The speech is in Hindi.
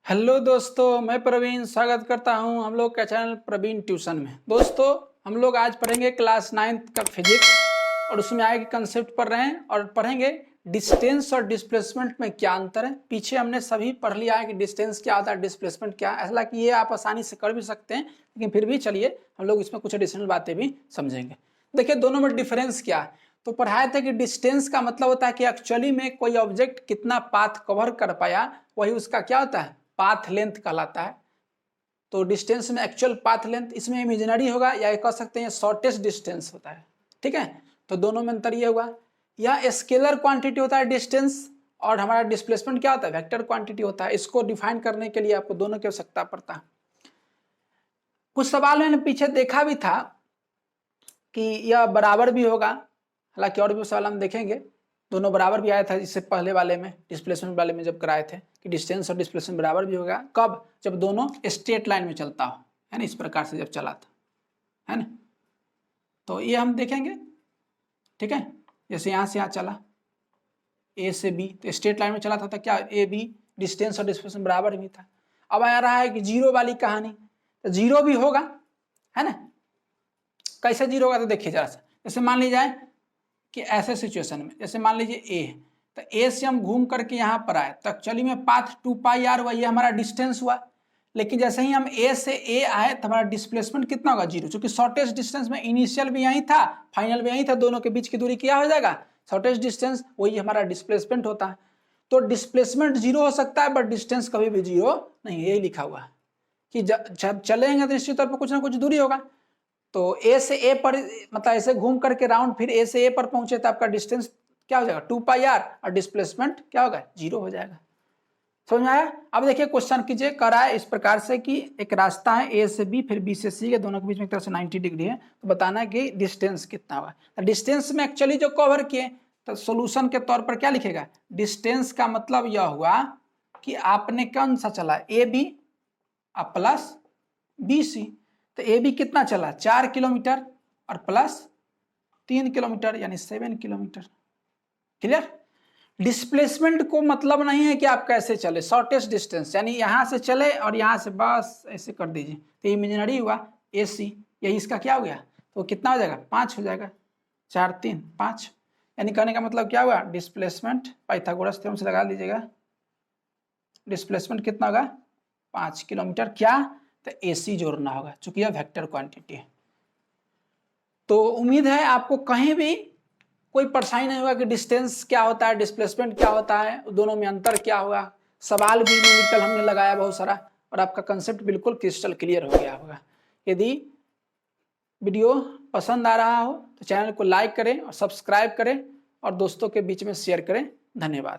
हेलो दोस्तों, मैं प्रवीण स्वागत करता हूं हम लोग का चैनल प्रवीण ट्यूशन में। दोस्तों, हम लोग आज पढ़ेंगे क्लास 9th का फिजिक्स और उसमें आगे कंसेप्ट पढ़ रहे हैं और पढ़ेंगे डिस्टेंस और डिस्प्लेसमेंट में क्या अंतर है। पीछे हमने सभी पढ़ लिया है कि डिस्टेंस क्या होता है, डिस्प्लेसमेंट क्या है। हालांकि ये आप आसानी से कर भी सकते हैं, लेकिन फिर भी चलिए हम लोग इसमें कुछ एडिशनल बातें भी समझेंगे। देखिए दोनों में डिफरेंस क्या है। तो पढ़ाए थे कि डिस्टेंस का मतलब होता है कि एक्चुअली में कोई ऑब्जेक्ट कितना पाथ कवर कर पाया, वही उसका क्या होता है, पाथ लेंथ कहलाता है। तो डिस्टेंस में एक्चुअल पाथ लेंथ, इसमें इमेजिनरी होगा या कह सकते हैं शॉर्टेस्ट डिस्टेंस होता है। ठीक है, तो दोनों में अंतर ये हुआ। यह स्केलर क्वांटिटी होता है डिस्टेंस, और हमारा डिस्प्लेसमेंट क्या होता है, वेक्टर क्वांटिटी होता है। इसको डिफाइन करने के लिए आपको दोनों की आवश्यकता पड़ता है। कुछ सवाल मैंने पीछे देखा भी था कि यह बराबर भी होगा, हालांकि और भी सवाल हम देखेंगे। दोनों बराबर भी आया था इससे पहले वाले में, डिस्प्लेसमेंट वाले में जब कराए थे कि डिस्टेंस और डिस्प्लेसमेंट बराबर भी होगा। कब? जब दोनों स्ट्रेट लाइन में चलता हो, है ना, इस प्रकार से जब चला था, है ना। तो ये हम देखेंगे। ठीक है, जैसे यहाँ से यहाँ चला ए से बी, तो स्ट्रेट लाइन में चला था, तो क्या ए बी डिस्टेंस और डिस्प्लेसमेंट बराबर भी था। अब आ रहा है कि जीरो वाली कहानी, तो जीरो भी होगा, है ना। कैसे जीरो होगा, तो देखिए जरा सा। जैसे मान लीजिए कि ऐसे सिचुएशन में, जैसे मान लीजिए ए, तो ए से हम घूम करके यहाँ पर आए, तो एक्चुअली में पाथ 2πr हुआ, ये हमारा डिस्टेंस हुआ। लेकिन जैसे ही हम ए से ए आए तो हमारा डिस्प्लेसमेंट कितना होगा, जीरो। क्योंकि शॉर्टेस्ट डिस्टेंस में इनिशियल भी यही था, फाइनल भी यही था, दोनों के बीच की दूरी क्या हो जाएगा, शॉर्टेस्ट डिस्टेंस, वही हमारा डिस्प्लेसमेंट होता है। तो डिस्प्लेसमेंट जीरो हो सकता है, बट डिस्टेंस कभी भी जीरो नहीं, यही लिखा हुआ है कि जब चलेंगे तो निश्चित तौर पर कुछ ना कुछ दूरी होगा। तो ए से ए पर, मतलब ऐसे घूम करके राउंड फिर ए से ए पर पहुंचे, तो आपका डिस्टेंस क्या हो जाएगा, 2πr, और डिस्प्लेसमेंट क्या होगा, जीरो हो जाएगा। समझ में आया। अब देखिए क्वेश्चन कीजिए, करा है इस प्रकार से कि एक रास्ता है ए से बी फिर बी से सी के, दोनों के बीच में एक तरह से 90 डिग्री है, तो बताना है कि डिस्टेंस कितना होगा। तो डिस्टेंस में एक्चुअली जो कवर किए, तो सोल्यूशन के तौर पर क्या लिखेगा, डिस्टेंस का मतलब यह हुआ कि आपने कौन सा चला, A B plus B C. तो ए बी कितना चला, 4 किलोमीटर, और प्लस 3 किलोमीटर यानी 7 किलोमीटर। क्लियर। डिस्प्लेसमेंट को मतलब नहीं है कि आप कैसे चले, शॉर्टेस्ट डिस्टेंस यानी यहां से चले और यहां से बस ऐसे कर दीजिए, तो इमेजिनरी हुआ ए सी, यही इसका क्या हो गया, तो कितना हो जाएगा, 5 हो जाएगा, 4 3 5। यानी कहने का मतलब क्या हुआ, डिस्प्लेसमेंट पाइथागोरस थ्योरम से लगा लीजिएगा, डिस्प्लेसमेंट कितना होगा, 5 किलोमीटर। क्या, तो AC जोड़ना होगा, चूंकि यह वेक्टर क्वांटिटी है। तो उम्मीद है आपको कहीं भी कोई परेशानी नहीं होगा कि डिस्टेंस क्या होता है, डिस्प्लेसमेंट क्या होता है, दोनों में अंतर क्या होगा। सवाल भी न्यूमेरिकल हमने लगाया बहुत सारा, और आपका कंसेप्ट बिल्कुल क्रिस्टल क्लियर हो गया होगा। यदि वीडियो पसंद आ रहा हो तो चैनल को लाइक करें और सब्सक्राइब करें और दोस्तों के बीच में शेयर करें। धन्यवाद।